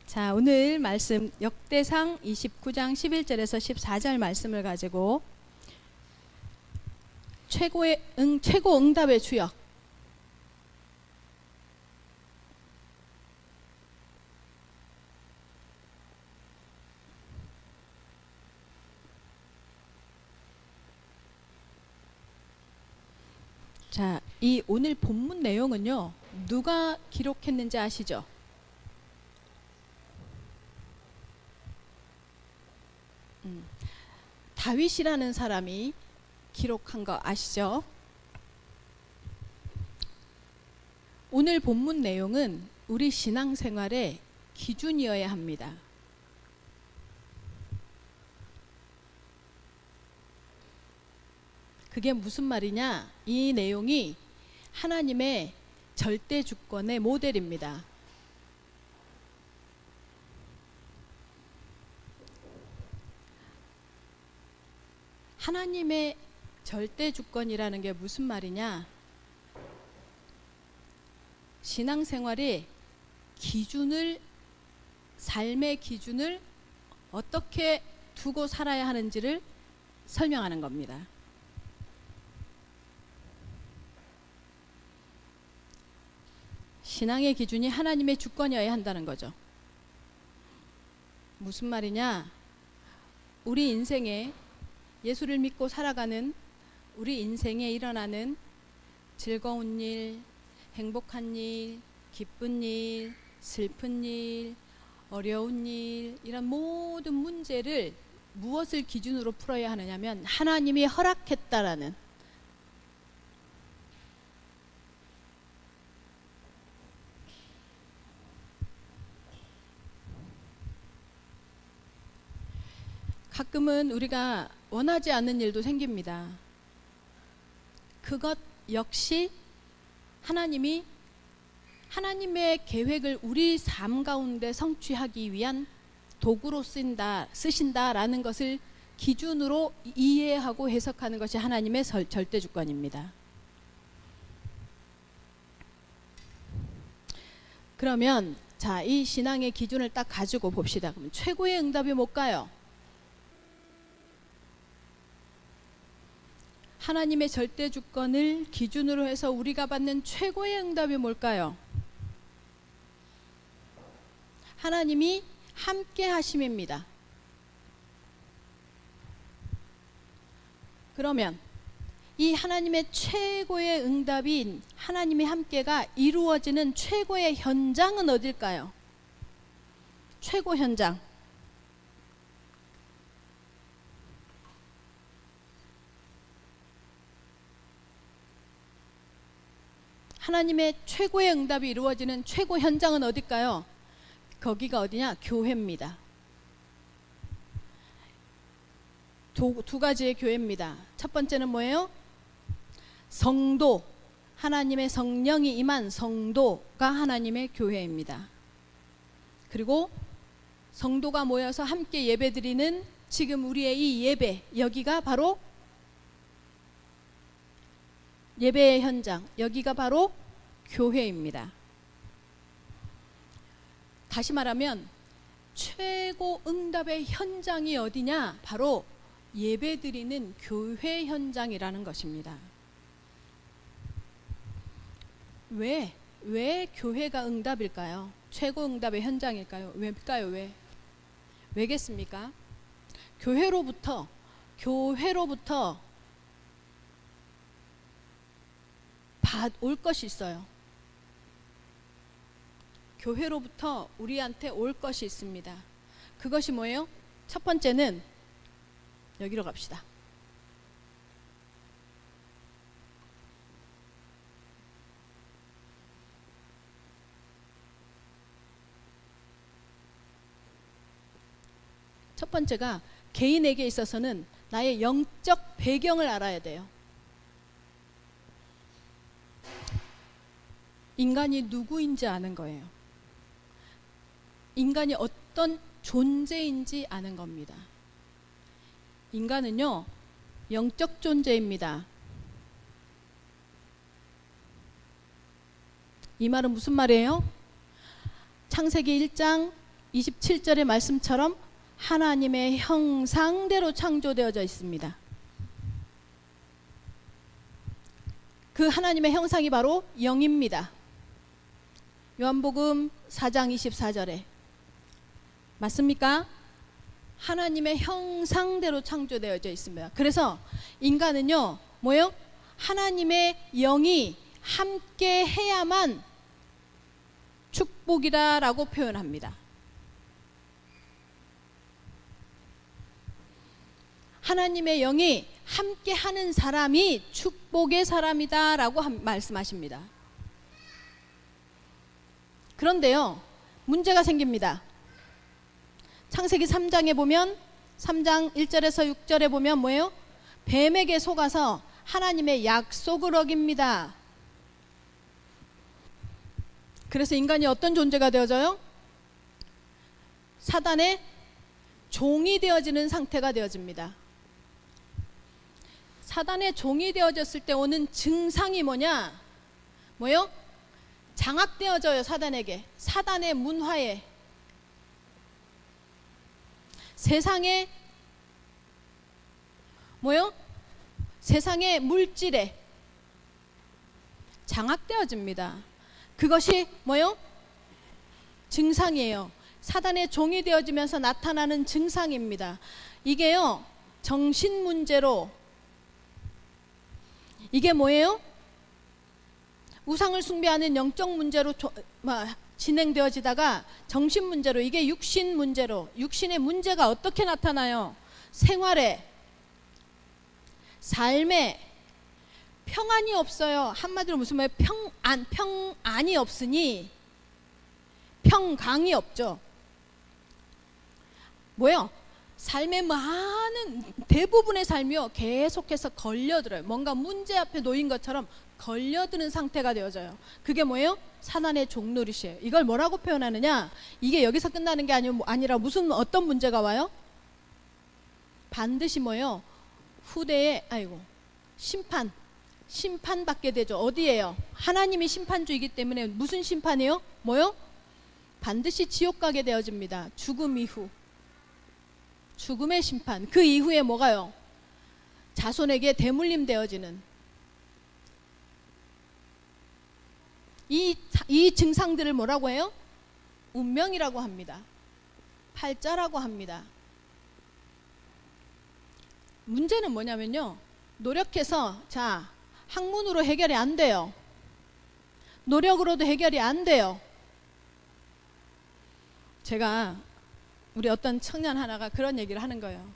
자, 오늘 말씀 역대상 29장 11절에서 14절 말씀을 가지고 최고 응답의 주역, 자, 이 오늘 본문 내용은요, 누가 기록했는지 아시죠? 다윗이라는 사람이 기록한 거 아시죠? 오늘 본문 내용은 우리 신앙생활의 기준이어야 합니다. 그게 무슨 말이냐? 이 내용이 하나님의 절대 주권의 모델입니다. 하나님의 절대 주권이라는 게 무슨 말이냐? 신앙생활의 기준을, 삶의 기준을 어떻게 두고 살아야 하는지를 설명하는 겁니다. 신앙의 기준이 하나님의 주권이어야 한다는 거죠. 무슨 말이냐? 우리 인생에 예수를 믿고 살아가는 우리 인생에 일어나는 즐거운 일, 행복한 일, 기쁜 일, 슬픈 일, 어려운 일, 이런 모든 문제를 무엇을 기준으로 풀어야 하느냐면 하나님이 허락했다라는, 가끔은 우리가 원하지 않는 일도 생깁니다. 그것 역시 하나님의 계획을 우리 삶 가운데 성취하기 위한 도구로 쓰신다라는 것을 기준으로 이해하고 해석하는 것이 하나님의 절대 주권입니다. 그러면 자, 이 신앙의 기준을 딱 가지고 봅시다. 그러면 최고의 응답이 뭘까요? 하나님의 절대 주권을 기준으로 해서 우리가 받는 최고의 응답이 뭘까요? 하나님이 함께 하심입니다. 그러면 이 하나님의 최고의 응답인 하나님의 함께가 이루어지는 최고의 현장은 어딜까요? 최고 현장. 하나님의 최고의 응답이 이루어지는 최고 현장은 어딜까요? 거기가 어디냐? 교회입니다. 두 가지의 교회입니다. 첫 번째는 뭐예요? 성도, 하나님의 성령이 임한 성도가 하나님의 교회입니다. 그리고 성도가 모여서 함께 예배드리는 지금 우리의 이 예배, 여기가 바로 예배의 현장, 여기가 바로 교회입니다. 다시 말하면 최고 응답의 현장이 어디냐? 바로 예배드리는 교회 현장이라는 것입니다. 왜 교회가 응답일까요? 최고 응답의 현장일까요? 왜일까요? 왜겠습니까? 교회로부터 올 것이 있어요. 교회로부터 우리한테 올 것이 있습니다. 그것이 뭐예요? 첫 번째는 여기로 갑시다. 첫 번째가 개인에게 있어서는 나의 영적 배경을 알아야 돼요. 인간이 누구인지 아는 거예요. 인간이 어떤 존재인지 아는 겁니다. 인간은요, 영적 존재입니다. 이 말은 무슨 말이에요? 창세기 1장 27절의 말씀처럼 하나님의 형상대로 창조되어져 있습니다. 그 하나님의 형상이 바로 영입니다. 요한복음 4장 24절에 맞습니까? 하나님의 형상대로 창조되어져 있습니다. 그래서 인간은요, 뭐요? 하나님의 영이 함께 해야만 축복이다라고 표현합니다. 하나님의 영이 함께 하는 사람이 축복의 사람이다라고 말씀하십니다. 그런데요, 문제가 생깁니다. 창세기 3장에 보면 3장 1절에서 6절에 보면 뭐예요? 뱀에게 속아서 하나님의 약속을 어깁니다. 그래서 인간이 어떤 존재가 되어져요? 사단의 종이 되어지는 상태가 되어집니다. 사단의 종이 되어졌을 때 오는 증상이 뭐냐? 뭐요? 장악되어져요. 사단에게. 사단의 문화에, 세상에, 뭐요? 세상의 물질에 장악되어집니다. 그것이 뭐요? 증상이에요. 사단의 종이 되어지면서 나타나는 증상입니다. 이게요, 정신 문제로, 이게 뭐예요? 우상을 숭배하는 영적 문제로 진행되어지다가 정신 문제로, 이게 육신 문제로, 육신의 문제가 어떻게 나타나요? 생활에, 삶에 평안이 없어요. 한마디로 무슨 말이에요? 평안이 없으니 평강이 없죠. 뭐예요? 삶의 많은 대부분의 삶이요, 계속해서 걸려들어요. 뭔가 문제 앞에 놓인 것처럼 걸려드는 상태가 되어져요. 그게 뭐예요? 사단의 종노릇이에요. 이걸 뭐라고 표현하느냐? 이게 여기서 끝나는 게 아니라 어떤 문제가 와요? 반드시 뭐예요? 후대에 심판받게 되죠. 어디에요? 하나님이 심판주이기 때문에 무슨 심판이에요? 뭐요? 반드시 지옥 가게 되어집니다. 죽음 이후, 죽음의 심판. 그 이후에 뭐가요? 자손에게 대물림 되어지는 이 증상들을 뭐라고 해요? 운명이라고 합니다. 팔자라고 합니다. 문제는 뭐냐면요, 노력해서 학문으로 해결이 안 돼요. 노력으로도 해결이 안 돼요. 제가 우리 어떤 청년 하나가 그런 얘기를 하는 거예요.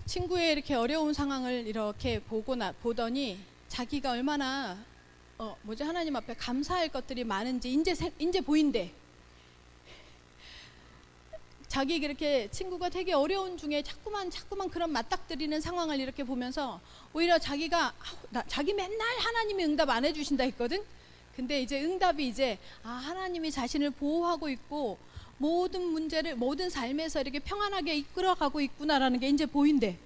친구의 이렇게 어려운 상황을 이렇게 보더니 자기가 얼마나 하나님 앞에 감사할 것들이 많은지 이제 보인대. 자기 이렇게 친구가 되게 어려운 중에 자꾸만 그런 맞닥뜨리는 상황을 이렇게 보면서 오히려 자기 맨날 하나님이 응답 안 해주신다 했거든. 근데 이제 응답이 하나님이 자신을 보호하고 있고 모든 삶에서 이렇게 평안하게 이끌어가고 있구나라는 게 이제 보인대.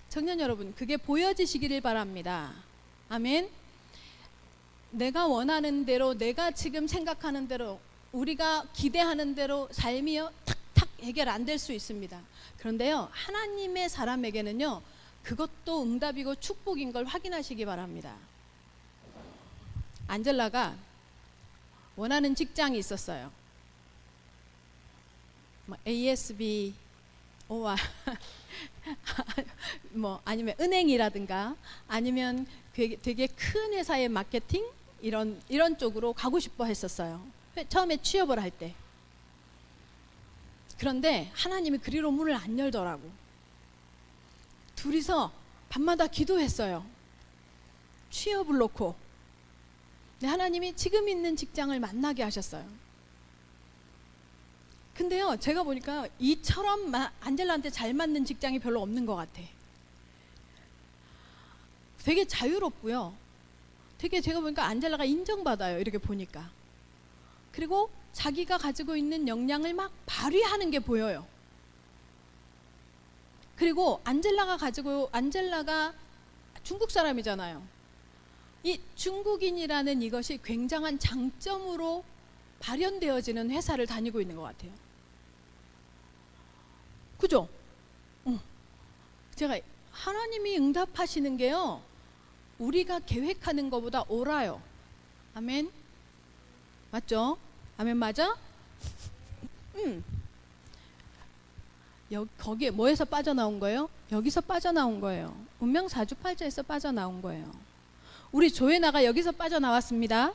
청년 여러분, 그게 보여지시기를 바랍니다. 아멘. 내가 원하는 대로, 내가 지금 생각하는 대로, 우리가 기대하는 대로 삶이요 탁탁 해결 안 될 수 있습니다. 그런데요, 하나님의 사람에게는요, 그것도 응답이고 축복인 걸 확인하시기 바랍니다. 안젤라가 원하는 직장이 있었어요. ASBO와 아니면 은행이라든가 아니면 되게 큰 회사의 마케팅 이런 쪽으로 가고 싶어 했었어요. 처음에 취업을 할 때. 그런데 하나님이 그리로 문을 안 열더라고. 둘이서 밤마다 기도했어요. 취업을 놓고. 근데 하나님이 지금 있는 직장을 만나게 하셨어요. 근데요, 제가 보니까 이처럼 안젤라한테 잘 맞는 직장이 별로 없는 것 같아. 되게 자유롭고요. 되게 제가 보니까 안젤라가 인정받아요. 이렇게 보니까. 그리고 자기가 가지고 있는 역량을 막 발휘하는 게 보여요. 그리고 안젤라가 중국 사람이잖아요. 이 중국인이라는 이것이 굉장한 장점으로 발현되어지는 회사를 다니고 있는 것 같아요. 그죠? 제가 하나님이 응답하시는 게요, 우리가 계획하는 것보다 옳아요. 아멘? 맞죠? 아멘 맞아? 거기에 뭐에서 빠져나온 거예요? 여기서 빠져나온 거예요. 운명 사주팔자에서 빠져나온 거예요. 우리 조회나가 여기서 빠져나왔습니다.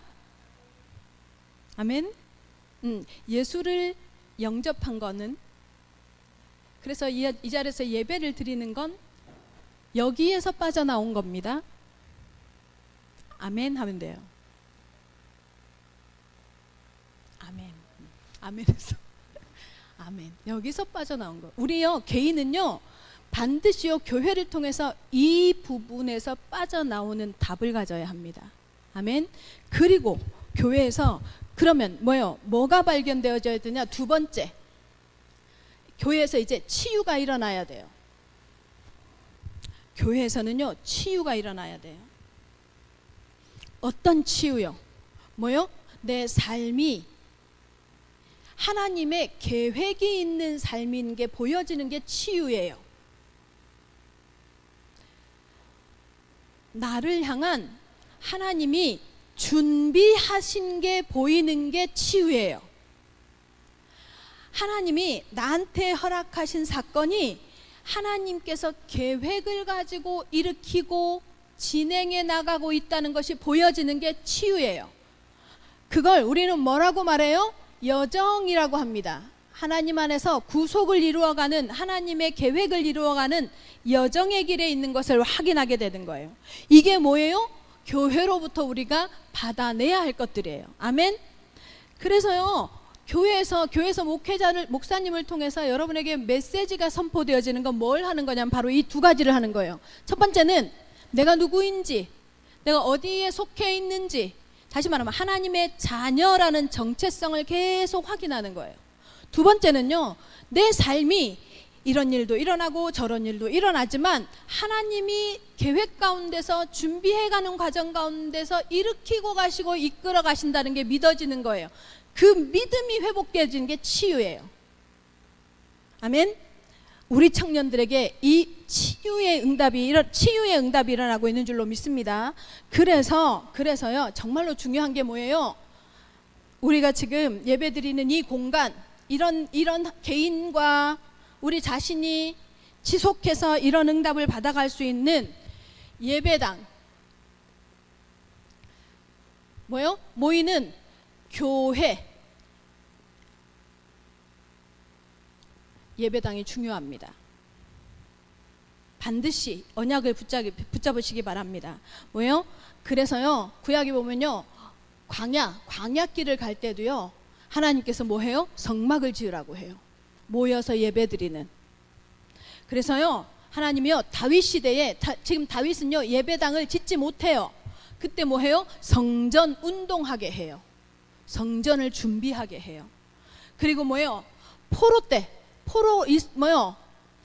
아멘? 예수를 영접한 거는, 그래서 이 자리에서 예배를 드리는 건 여기에서 빠져나온 겁니다. 아멘 하면 돼요. 아멘. 아멘에서 아멘. 여기서 빠져나온 거. 우리요, 개인은요, 반드시요, 교회를 통해서 이 부분에서 빠져나오는 답을 가져야 합니다. 아멘. 그리고 교회에서 그러면 뭐가 발견되어져야 되냐? 두 번째, 교회에서 이제 치유가 일어나야 돼요. 교회에서는요, 치유가 일어나야 돼요. 어떤 치유요? 내 삶이 하나님의 계획이 있는 삶인 게 보여지는 게 치유예요. 나를 향한 하나님이 준비하신 게 보이는 게 치유예요. 하나님이 나한테 허락하신 사건이 하나님께서 계획을 가지고 일으키고 진행해 나가고 있다는 것이 보여지는 게 치유예요. 그걸 우리는 뭐라고 말해요? 여정이라고 합니다. 하나님 안에서 구속을 이루어가는, 하나님의 계획을 이루어가는 여정의 길에 있는 것을 확인하게 되는 거예요. 이게 뭐예요? 교회로부터 우리가 받아내야 할 것들이에요. 아멘. 그래서요, 교회에서 목사님을 통해서 여러분에게 메시지가 선포되어지는 건 뭘 하는 거냐면 바로 이 두 가지를 하는 거예요. 첫 번째는 내가 누구인지, 내가 어디에 속해 있는지, 다시 말하면 하나님의 자녀라는 정체성을 계속 확인하는 거예요. 두 번째는요, 내 삶이 이런 일도 일어나고 저런 일도 일어나지만 하나님이 계획 가운데서 준비해가는 과정 가운데서 일으키고 가시고 이끌어 가신다는 게 믿어지는 거예요. 그 믿음이 회복되어지는 게 치유예요. 아멘. 우리 청년들에게 이 치유의 응답이 일어나고 있는 줄로 믿습니다. 그래서요, 정말로 중요한 게 뭐예요? 우리가 지금 예배드리는 이 공간, 이런 개인과 우리 자신이 지속해서 이런 응답을 받아갈 수 있는 예배당, 모이는 교회, 예배당이 중요합니다. 반드시 언약을 붙잡으시기 바랍니다. 그래서요, 구약에 보면요, 광야길을 갈 때도요, 하나님께서 뭐해요? 성막을 지으라고 해요. 모여서 예배드리는. 그래서요, 하나님이요, 다윗 시대에 지금 다윗은요, 예배당을 짓지 못해요. 그때 뭐해요? 성전 운동하게 해요. 성전을 준비하게 해요. 그리고 포로 때,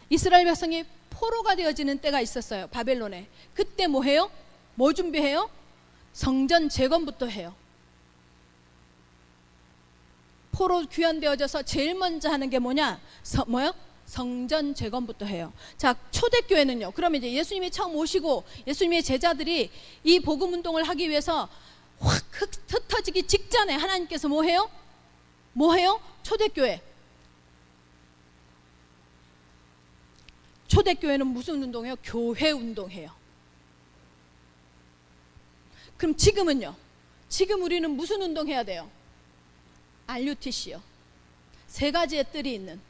이스라엘 백성이 포로가 되어지는 때가 있었어요. 바벨론에. 그때 뭐해요? 뭐 준비해요? 성전 재건부터 해요. 포로 귀환되어져서 제일 먼저 하는 게 뭐냐? 성전 재건부터 해요. 자, 초대교회는요, 그러면 이제 예수님이 처음 오시고 예수님의 제자들이 이 복음 운동을 하기 위해서 확 흩어지기 직전에 하나님께서 뭐해요? 초대교회는 무슨 운동해요? 교회 운동해요. 그럼 지금은요? 지금 우리는 무슨 운동해야 돼요? RUTC요. 세 가지의 뜰이 있는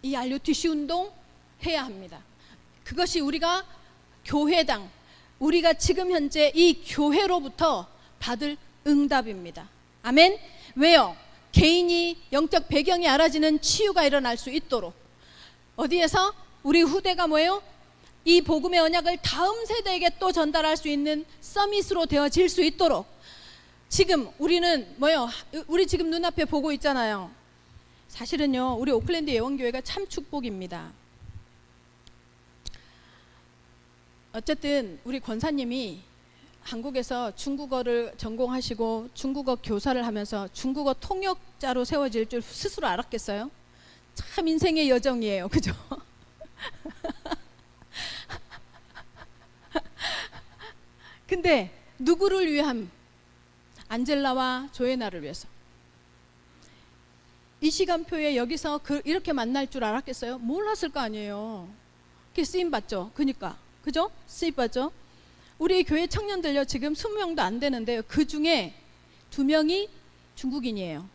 이 RUTC 운동 해야 합니다. 그것이 우리가 교회당, 우리가 지금 현재 이 교회로부터 받을 응답입니다. 아멘. 왜요? 개인이 영적 배경이 알아지는 치유가 일어날 수 있도록, 어디에서? 우리 후대가 이 복음의 언약을 다음 세대에게 또 전달할 수 있는 서밋으로 되어질 수 있도록. 지금 우리는 우리 지금 눈앞에 보고 있잖아요. 사실은요, 우리 오클랜드 예원교회가 참 축복입니다. 어쨌든 우리 권사님이 한국에서 중국어를 전공하시고 중국어 교사를 하면서 중국어 통역자로 세워질 줄 스스로 알았겠어요? 참 인생의 여정이에요. 그죠? 근데 누구를 위함? 안젤라와 조에나를 위해서. 이 시간표에 여기서 이렇게 만날 줄 알았겠어요? 몰랐을 거 아니에요. 그게 쓰임 받죠. 그니까. 그죠? 쓰임 받죠. 우리 교회 청년들요, 지금 20명도 안 되는데요. 그 중에 2명이 중국인이에요.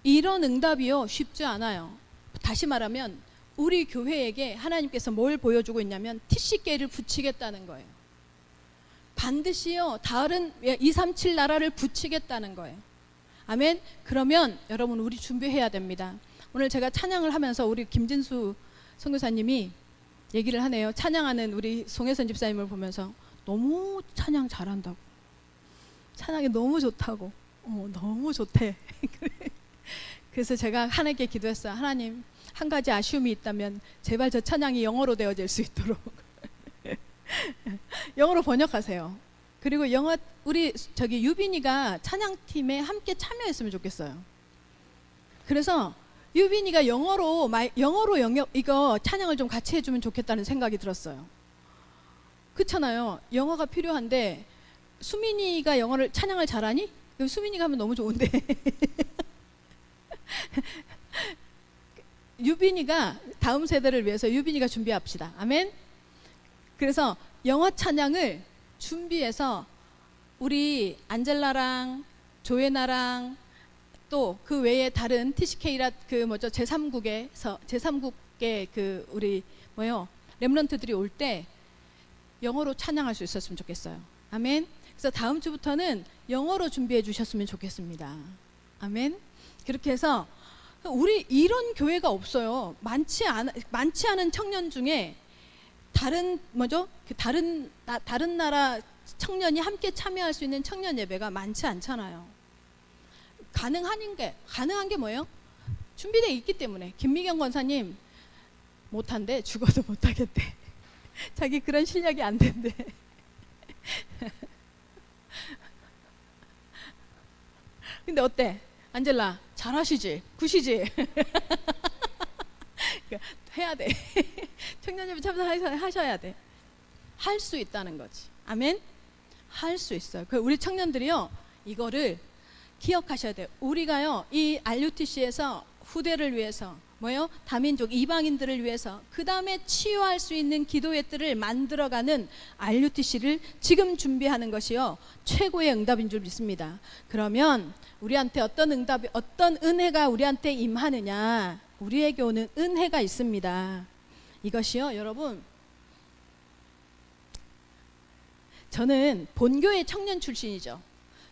이런 응답이요, 쉽지 않아요. 다시 말하면 우리 교회에게 하나님께서 뭘 보여주고 있냐면 TCK를 붙이겠다는 거예요. 반드시요, 다른 237 나라를 붙이겠다는 거예요. 아멘. 그러면 여러분, 우리 준비해야 됩니다. 오늘 제가 찬양을 하면서 우리 김진수 선교사님이 얘기를 하네요. 찬양하는 우리 송혜선 집사님을 보면서 너무 찬양 잘한다고, 찬양이 너무 좋다고, 너무 좋대. 그래서 제가 하나님께 기도했어요. 하나님, 한 가지 아쉬움이 있다면 제발 저 찬양이 영어로 되어질 수 있도록 영어로 번역하세요. 그리고 우리 유빈이가 찬양팀에 함께 참여했으면 좋겠어요. 그래서 유빈이가 영어로 이거 찬양을 좀 같이 해주면 좋겠다는 생각이 들었어요. 그렇잖아요. 영어가 필요한데 수민이가 찬양을 잘하니? 수민이가 하면 너무 좋은데 유빈이가 다음 세대를 위해서 유빈이가 준비합시다. 아멘. 그래서 영어 찬양을 준비해서 우리 안젤라랑 조에나랑 또 그 외에 다른 TCK라 제3국의 우리 렘넌트들이 올 때 영어로 찬양할 수 있었으면 좋겠어요. 아멘. 그래서 다음 주부터는 영어로 준비해 주셨으면 좋겠습니다. 아멘. 그렇게 해서 우리 이런 교회가 없어요. 많지 않은 청년 중에 다른 나라 청년이 함께 참여할 수 있는 청년 예배가 많지 않잖아요. 가능한 게 뭐예요? 준비되어 있기 때문에. 김미경 권사님 못한대. 죽어도 못하겠대. 자기 그런 실력이 안 된대. 근데 어때? 안젤라 잘하시지? 굿이지? 해야 돼. 청년예배 참석하셔야 돼. 할 수 있다는 거지. 아멘. 할 수 있어요. 우리 청년들이요, 이거를 기억하셔야 돼요. 우리가요, 이 RUTC에서 후대를 위해서 다민족 이방인들을 위해서 그 다음에 치유할 수 있는 기도의 뜰을 만들어가는 RUTC를 지금 준비하는 것이요, 최고의 응답인 줄 믿습니다. 그러면 우리한테 어떤 은혜가 우리한테 임하느냐? 우리에게 오는 은혜가 있습니다. 이것이요, 여러분, 저는 본교회 청년 출신이죠.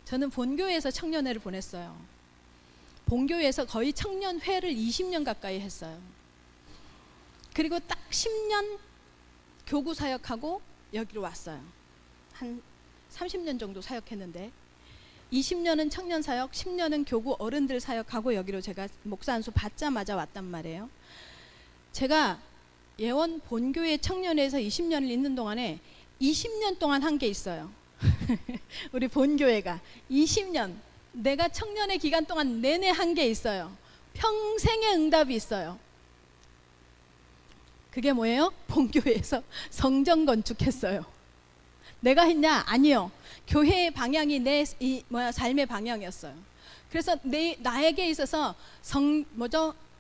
저는 본교회에서 청년회를 보냈어요. 본교회에서 거의 청년회를 20년 가까이 했어요. 그리고 딱 10년 교구 사역하고 여기로 왔어요. 한 30년 정도 사역했는데 20년은 청년 사역, 10년은 교구 어른들 사역하고 여기로 제가 목사 안수 받자마자 왔단 말이에요. 제가 예원 본교회 청년회에서 20년을 있는 동안에 20년 동안 한 게 있어요. 우리 본교회가 20년, 내가 청년의 기간 동안 내내 한 게 있어요. 평생의 응답이 있어요. 그게 뭐예요? 본교회에서 성전 건축했어요. 내가 했냐? 아니요. 교회의 방향이 내 삶의 방향이었어요. 그래서 나에게 있어서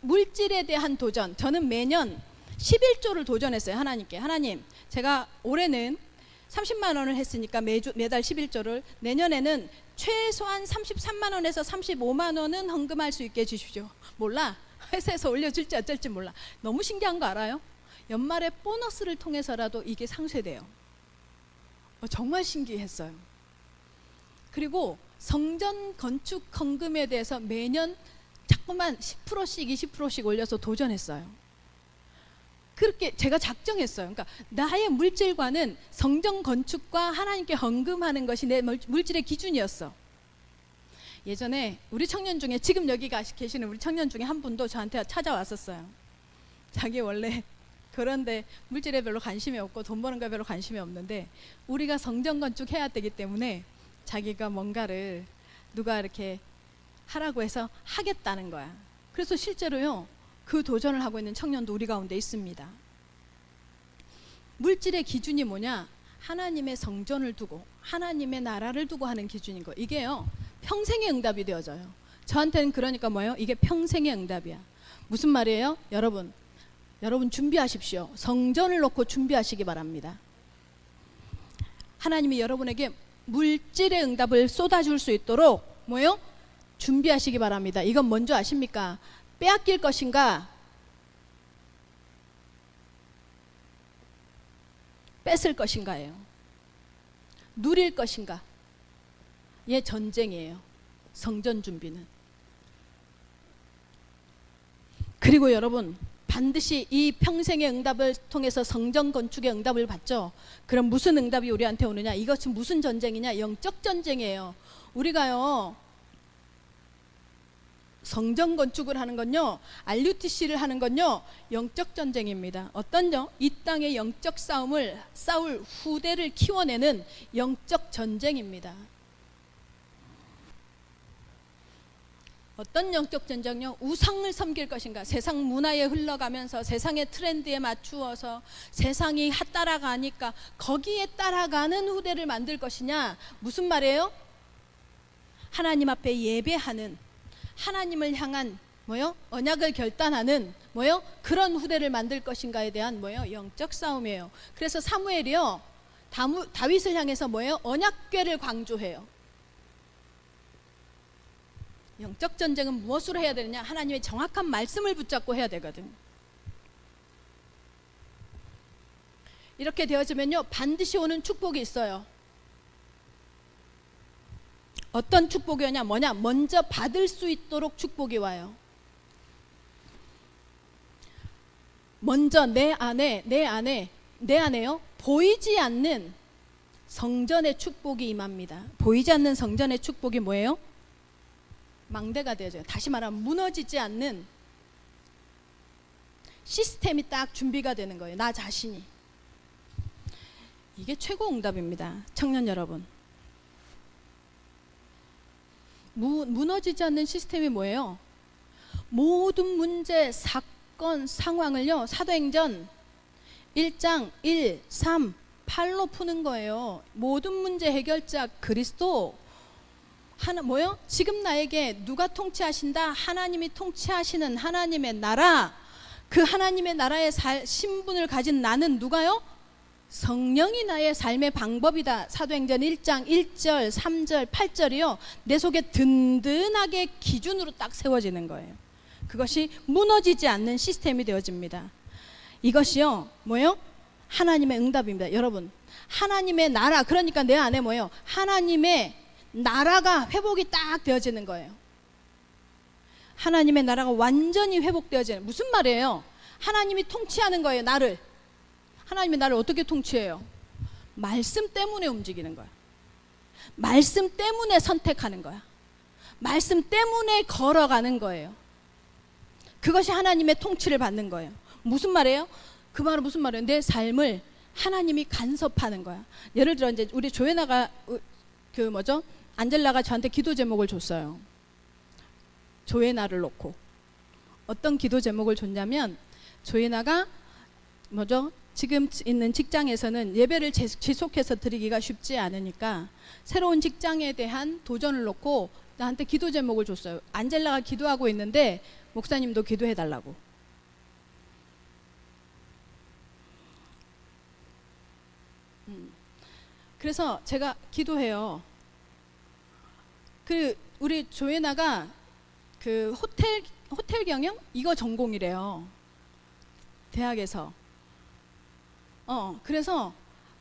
물질에 대한 도전. 저는 매년 11조를 도전했어요. 하나님께. 하나님, 제가 올해는 30만 원을 했으니까 매달 11조를, 내년에는 최소한 33만 원에서 35만 원은 헌금할 수 있게 해주십시오. 몰라. 회사에서 올려줄지 어쩔지 몰라. 너무 신기한 거 알아요? 연말에 보너스를 통해서라도 이게 상쇄돼요. 정말 신기했어요. 그리고 성전 건축 헌금에 대해서 매년 자꾸만 10%씩 20%씩 올려서 도전했어요. 그렇게 제가 작정했어요. 그러니까 나의 물질관은 성전 건축과 하나님께 헌금하는 것이 내 물질의 기준이었어. 예전에 우리 청년 중에, 지금 여기 계시는 우리 청년 중에 한 분도 저한테 찾아왔었어요. 자기 원래 그런데 물질에 별로 관심이 없고 돈 버는 거에 별로 관심이 없는데 우리가 성전 건축해야 되기 때문에 자기가 뭔가를 누가 이렇게 하라고 해서 하겠다는 거야. 그래서 실제로요, 그 도전을 하고 있는 청년도 우리 가운데 있습니다. 물질의 기준이 뭐냐? 하나님의 성전을 두고 하나님의 나라를 두고 하는 기준인 거. 이게요, 평생의 응답이 되어져요. 저한테는 그러니까 뭐예요? 이게 평생의 응답이야. 무슨 말이에요? 여러분 준비하십시오. 성전을 놓고 준비하시기 바랍니다. 하나님이 여러분에게 물질의 응답을 쏟아줄 수 있도록 뭐예요? 준비하시기 바랍니다. 이건 뭔지 아십니까? 빼앗길 것인가? 뺏을 것인가예요. 누릴 것인가? 예, 전쟁이에요. 성전 준비는. 그리고 여러분, 반드시 이 평생의 응답을 통해서 성전 건축의 응답을 받죠. 그럼 무슨 응답이 우리한테 오느냐? 이것은 무슨 전쟁이냐? 영적 전쟁이에요. 우리가요, 성전 건축을 하는 건요, RUTC를 하는 건요, 영적 전쟁입니다. 어떤요? 이 땅의 영적 싸움을 싸울 후대를 키워내는 영적 전쟁입니다. 어떤 영적 전쟁요? 우상을 섬길 것인가? 세상 문화에 흘러가면서 세상의 트렌드에 맞추어서 세상이 따라가니까 거기에 따라가는 후대를 만들 것이냐? 무슨 말이에요? 하나님 앞에 예배하는, 하나님을 향한 뭐요? 언약을 결단하는 뭐요? 그런 후대를 만들 것인가에 대한 뭐요? 영적 싸움이에요. 그래서 사무엘이요, 다윗을 향해서 뭐예요? 언약궤를 강조해요. 영적 전쟁은 무엇으로 해야 되느냐? 하나님의 정확한 말씀을 붙잡고 해야 되거든. 이렇게 되어지면요, 반드시 오는 축복이 있어요. 어떤 축복이 오냐? 뭐냐? 먼저 받을 수 있도록 축복이 와요. 먼저 내 안에요, 보이지 않는 성전의 축복이 임합니다. 보이지 않는 성전의 축복이 뭐예요? 망대가 되어져요. 다시 말하면 무너지지 않는 시스템이 딱 준비가 되는 거예요. 나 자신이. 이게 최고 응답입니다. 청년 여러분. 무너지지 않는 시스템이 뭐예요? 모든 문제, 사건, 상황을요, 사도행전 1장 1, 3, 8로 푸는 거예요. 모든 문제 해결자 그리스도. 뭐요? 지금 나에게 누가 통치하신다? 하나님이 통치하시는 하나님의 나라. 그 하나님의 나라의 신분을 가진 나는 누가요? 성령이 나의 삶의 방법이다. 사도행전 1장 1절, 3절, 8절이요, 내 속에 든든하게 기준으로 딱 세워지는 거예요. 그것이 무너지지 않는 시스템이 되어집니다. 이것이요, 뭐예요? 하나님의 응답입니다. 여러분, 하나님의 나라, 그러니까 내 안에 뭐예요? 하나님의 나라가 회복이 딱 되어지는 거예요. 하나님의 나라가 완전히 회복되어지는, 무슨 말이에요? 하나님이 통치하는 거예요, 나를. 하나님이 나를 어떻게 통치해요? 말씀 때문에 움직이는 거야. 말씀 때문에 선택하는 거야. 말씀 때문에 걸어가는 거예요. 그것이 하나님의 통치를 받는 거예요. 무슨 말이에요? 그 말은 무슨 말이에요? 내 삶을 하나님이 간섭하는 거야. 예를 들어 이제 우리 조예나가 안젤라가 저한테 기도 제목을 줬어요. 조예나를 놓고 어떤 기도 제목을 줬냐면, 조예나가 지금 있는 직장에서는 예배를 지속해서 드리기가 쉽지 않으니까 새로운 직장에 대한 도전을 놓고 나한테 기도 제목을 줬어요. 안젤라가 기도하고 있는데 목사님도 기도해 달라고. 그래서 제가 기도해요. 우리 조예나가 그 호텔 경영 이거 전공이래요, 대학에서. 그래서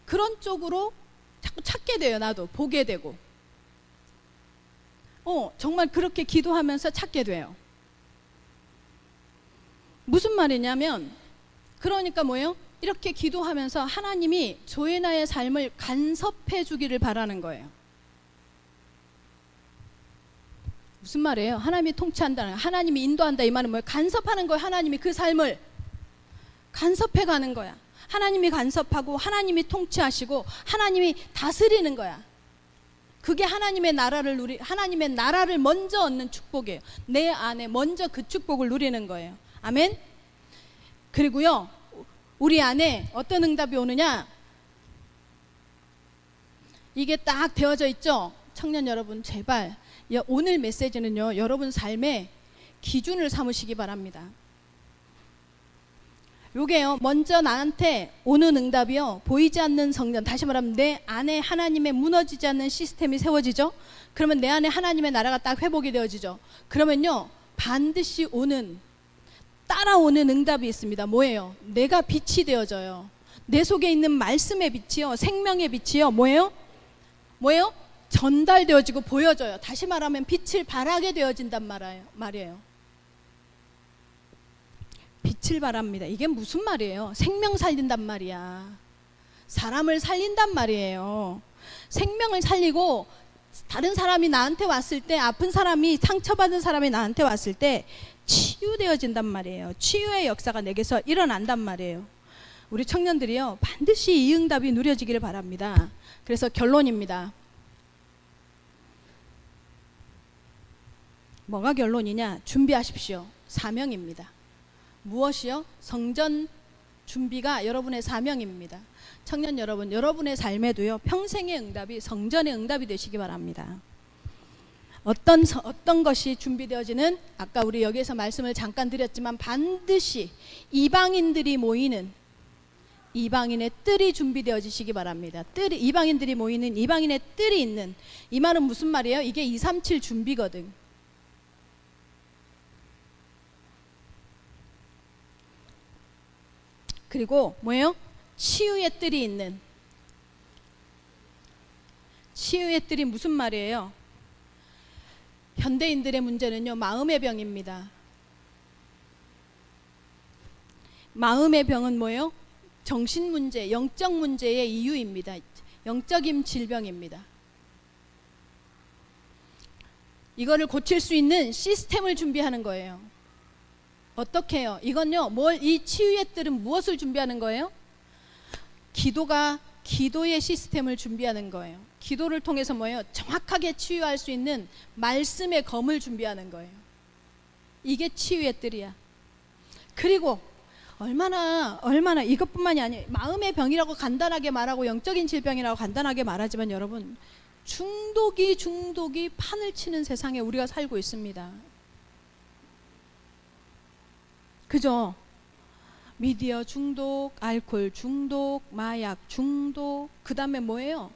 그런 쪽으로 자꾸 찾게 돼요. 나도 보게 되고. 정말 그렇게 기도하면서 찾게 돼요. 무슨 말이냐면, 그러니까 뭐예요? 이렇게 기도하면서 하나님이 조예나의 삶을 간섭해 주기를 바라는 거예요. 무슨 말이에요? 하나님이 통치한다는, 하나님이 인도한다, 이 말은 뭐예요? 간섭하는 거예요. 하나님이 그 삶을 간섭해 가는 거야. 하나님이 간섭하고 하나님이 통치하시고 하나님이 다스리는 거야. 그게 하나님의 나라를 먼저 얻는 축복이에요. 내 안에 먼저 그 축복을 누리는 거예요. 아멘. 그리고요, 우리 안에 어떤 응답이 오느냐? 이게 딱 되어져 있죠. 청년 여러분, 제발 오늘 메시지는요, 여러분 삶의 기준을 삼으시기 바랍니다. 요게요, 먼저 나한테 오는 응답이요, 보이지 않는 성전, 다시 말하면 내 안에 하나님의 무너지지 않는 시스템이 세워지죠. 그러면 내 안에 하나님의 나라가 딱 회복이 되어지죠. 그러면요, 반드시 따라오는 응답이 있습니다. 뭐예요? 내가 빛이 되어져요. 내 속에 있는 말씀의 빛이요, 생명의 빛이요, 뭐예요? 전달되어지고 보여져요. 다시 말하면 빛을 발하게 되어진단 말이에요. 빛을 발합니다. 이게 무슨 말이에요? 생명 살린단 말이야. 사람을 살린단 말이에요. 생명을 살리고 다른 사람이 나한테 왔을 때, 아픈 사람이, 상처받은 사람이 나한테 왔을 때 치유되어진단 말이에요. 치유의 역사가 내게서 일어난단 말이에요. 우리 청년들이요, 반드시 이 응답이 누려지기를 바랍니다. 그래서 결론입니다. 뭐가 결론이냐? 준비하십시오. 사명입니다. 무엇이요? 성전 준비가 여러분의 사명입니다. 청년 여러분, 여러분의 삶에도요, 평생의 응답이 성전의 응답이 되시기 바랍니다. 어떤 것이 준비되어지는, 아까 우리 여기에서 말씀을 잠깐 드렸지만, 반드시 이방인들이 모이는 이방인의 뜰이 준비되어지시기 바랍니다. 이방인들이 모이는 이방인의 뜰이 있는, 이 말은 무슨 말이에요? 이게 237 준비거든. 그리고 뭐예요? 치유의 뜰이 있는. 치유의 뜰이 무슨 말이에요? 현대인들의 문제는요, 마음의 병입니다. 마음의 병은 뭐예요? 정신 문제, 영적 문제의 이유입니다. 영적인 질병입니다. 이거를 고칠 수 있는 시스템을 준비하는 거예요. 어떻게 해요? 이건요, 이 치유의 뜰은 무엇을 준비하는 거예요? 기도의 시스템을 준비하는 거예요. 기도를 통해서 뭐예요? 정확하게 치유할 수 있는 말씀의 검을 준비하는 거예요. 이게 치유의 뜰이야. 그리고 얼마나 이것뿐만이 아니에요. 마음의 병이라고 간단하게 말하고 영적인 질병이라고 간단하게 말하지만, 여러분, 중독이 판을 치는 세상에 우리가 살고 있습니다. 그죠? 미디어 중독, 알코올 중독, 마약 중독, 그 다음에 뭐예요?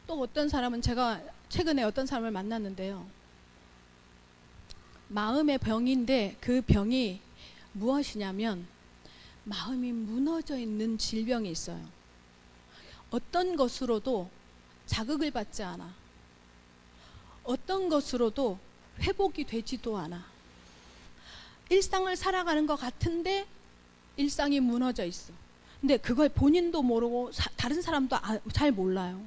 또 어떤 사람은, 제가 최근에 어떤 사람을 만났는데요, 마음의 병인데 그 병이 무엇이냐면 마음이 무너져 있는 질병이 있어요. 어떤 것으로도 자극을 받지 않아. 어떤 것으로도 회복이 되지도 않아. 일상을 살아가는 것 같은데 일상이 무너져 있어. 근데 그걸 본인도 모르고 다른 사람도 잘 몰라요.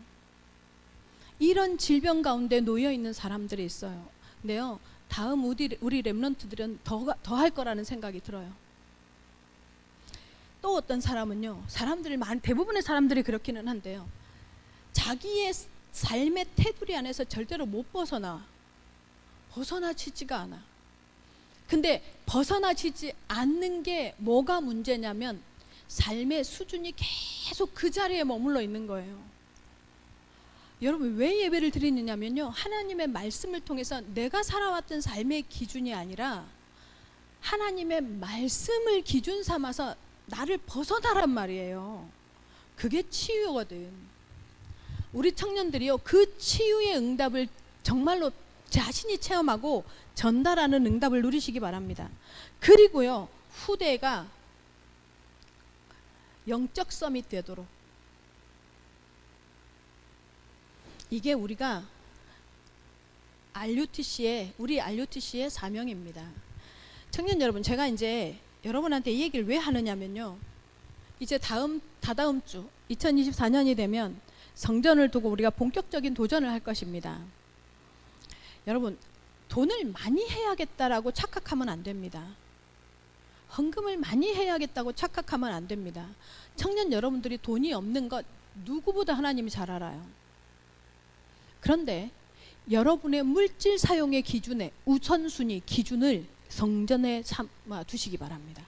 이런 질병 가운데 놓여 있는 사람들이 있어요. 근데요, 다음 우리 랩런트들은 더 할 거라는 생각이 들어요. 또 어떤 사람은요, 대부분의 사람들이 그렇기는 한데요, 자기의 삶의 테두리 안에서 절대로 못 벗어나지가 않아. 근데 벗어나지지 않는 게 뭐가 문제냐면, 삶의 수준이 계속 그 자리에 머물러 있는 거예요. 여러분, 왜 예배를 드리느냐면요, 하나님의 말씀을 통해서 내가 살아왔던 삶의 기준이 아니라 하나님의 말씀을 기준 삼아서 나를 벗어나란 말이에요. 그게 치유거든. 우리 청년들이요, 그 치유의 응답을 정말로 자신이 체험하고 전달하는 응답을 누리시기 바랍니다. 그리고요, 후대가 영적 서밋 되도록, 이게 우리가 우리 RUTC의 사명입니다. 청년 여러분, 제가 이제 여러분한테 이 얘기를 왜 하느냐면요, 이제 다다음 주 2024년이 되면 성전을 두고 우리가 본격적인 도전을 할 것입니다. 여러분, 돈을 많이 해야겠다라고 착각하면 안 됩니다. 헌금을 많이 해야겠다고 착각하면 안 됩니다. 청년 여러분들이 돈이 없는 것 누구보다 하나님이 잘 알아요. 그런데 여러분의 물질 사용의 기준에 우선순위 기준을 성전에 삼아 두시기 바랍니다.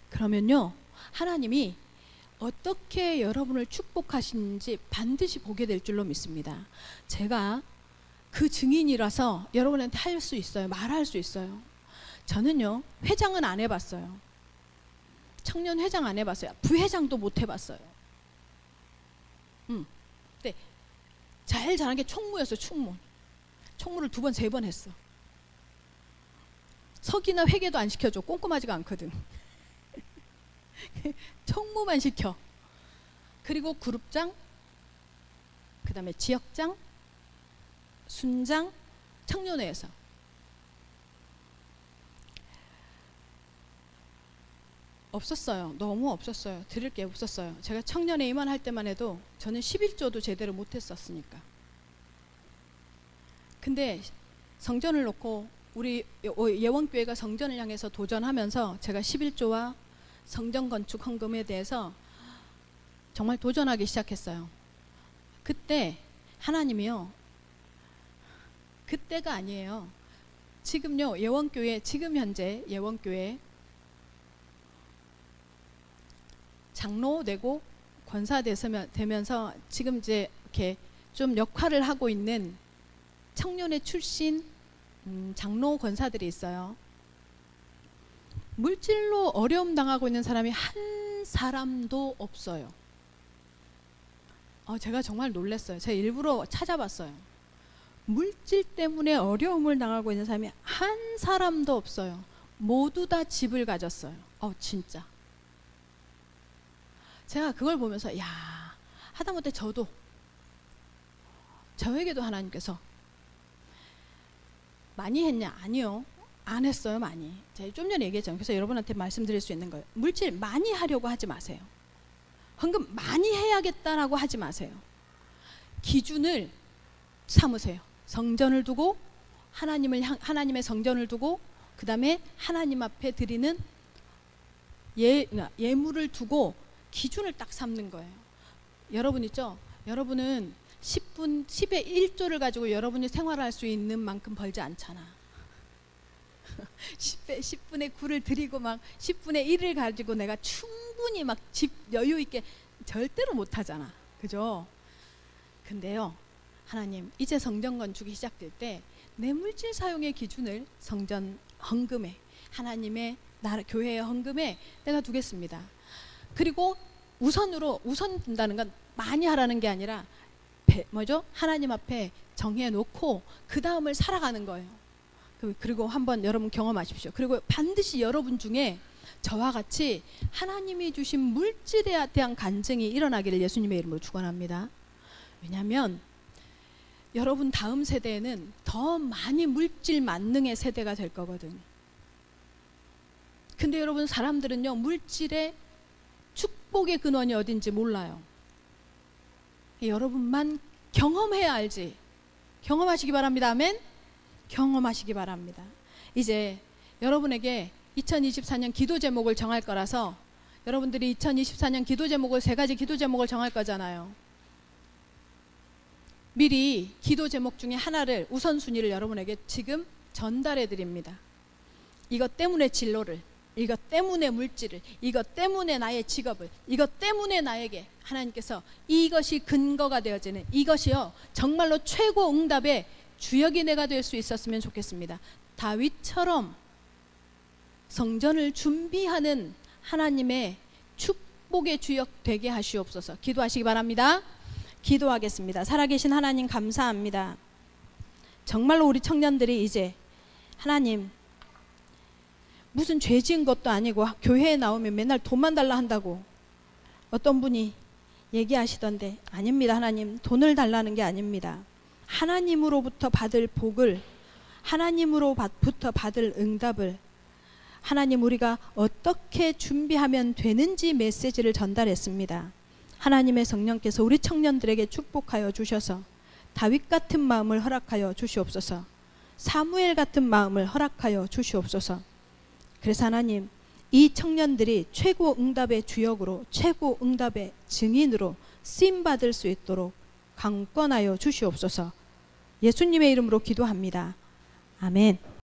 그러면요, 하나님이 어떻게 여러분을 축복하시는지 반드시 보게 될 줄로 믿습니다. 제가 그 증인이라서 여러분한테 할 수 있어요. 말할 수 있어요. 저는요, 회장은 안 해봤어요. 청년 회장 안 해봤어요. 부회장도 못 해봤어요. 네, 제일 잘한 게 총무였어요. 총무를 2번, 3번 했어. 서기나 회계도 안 시켜줘. 꼼꼼하지가 않거든. 총무만 시켜. 그리고 그룹장, 그 다음에 지역장, 순장, 청년회에서. 없었어요. 너무 없었어요. 드릴 게 없었어요. 제가 청년회 임원할 때만 해도 저는 11조도 제대로 못했었으니까. 근데 성전을 놓고 우리 예원교회가 성전을 향해서 도전하면서 제가 11조와 성전 건축 헌금에 대해서 정말 도전하기 시작했어요. 그때 하나님이요, 그때가 아니에요. 지금요, 예원교회, 지금 현재 예원교회 장로 되고 권사 되면서 지금 이제 이렇게 좀 역할을 하고 있는 청년회 출신 장로 권사들이 있어요. 물질로 어려움 당하고 있는 사람이 한 사람도 없어요. 제가 정말 놀랐어요. 제가 일부러 찾아봤어요. 물질 때문에 어려움을 당하고 있는 사람이 한 사람도 없어요. 모두 다 집을 가졌어요. 진짜. 제가 그걸 보면서 야, 하다못해 저에게도 하나님께서 많이 했냐? 아니요. 안 했어요. 많이. 제가 좀 전에 얘기했잖아요. 그래서 여러분한테 말씀드릴 수 있는 거예요. 물질 많이 하려고 하지 마세요. 헌금 많이 해야겠다라고 하지 마세요. 기준을 삼으세요. 성전을 두고 하나님의 성전을 두고 그 다음에 하나님 앞에 드리는 예물을 두고 기준을 딱 삼는 거예요. 여러분 있죠? 여러분은 10의 1조를 가지고 여러분이 생활할 수 있는 만큼 벌지 않잖아. 10분의 9를 드리고 막 10분의 1을 가지고 내가 충분히 막 집 여유 있게 절대로 못 하잖아. 그죠? 근데요, 하나님, 이제 성전 건축이 시작될 때 내 물질 사용의 기준을 성전 헌금에, 하나님의 나라 교회의 헌금에 내가 두겠습니다. 그리고 우선 둔다는 건 많이 하라는 게 아니라 하나님 앞에 정해놓고 그 다음을 살아가는 거예요. 그리고 한번 여러분 경험하십시오. 그리고 반드시 여러분 중에 저와 같이 하나님이 주신 물질에 대한 간증이 일어나기를 예수님의 이름으로 축원합니다. 왜냐하면 여러분 다음 세대에는 더 많이 물질 만능의 세대가 될 거거든. 근데 여러분 사람들은요, 물질의 축복의 근원이 어딘지 몰라요. 여러분만 경험해야 알지. 경험하시기 바랍니다. 아멘. 경험하시기 바랍니다. 이제 여러분에게 2024년 기도 제목을 정할 거라서 여러분들이 2024년 기도 제목을 3가지 기도 제목을 정할 거잖아요. 미리 기도 제목 중에 하나를 우선순위를 여러분에게 지금 전달해 드립니다. 이것 때문에 진로를, 이것 때문에 물질을, 이것 때문에 나의 직업을, 이것 때문에 나에게 하나님께서 이것이 근거가 되어지는, 이것이요 정말로 최고 응답의 주역이 내가 될 수 있었으면 좋겠습니다. 다윗처럼 성전을 준비하는 하나님의 축복의 주역 되게 하시옵소서. 기도하시기 바랍니다. 기도하겠습니다. 살아계신 하나님 감사합니다. 정말로 우리 청년들이 이제 하나님, 무슨 죄 지은 것도 아니고 교회에 나오면 맨날 돈만 달라 한다고 어떤 분이 얘기하시던데, 아닙니다. 하나님, 돈을 달라는 게 아닙니다. 하나님으로부터 받을 복을, 하나님으로부터 받을 응답을 하나님, 우리가 어떻게 준비하면 되는지 메시지를 전달했습니다. 하나님의 성령께서 우리 청년들에게 축복하여 주셔서 다윗 같은 마음을 허락하여 주시옵소서. 사무엘 같은 마음을 허락하여 주시옵소서. 그래서 하나님, 이 청년들이 최고 응답의 주역으로, 최고 응답의 증인으로 쓰임받을 수 있도록 강권하여 주시옵소서. 예수님의 이름으로 기도합니다. 아멘.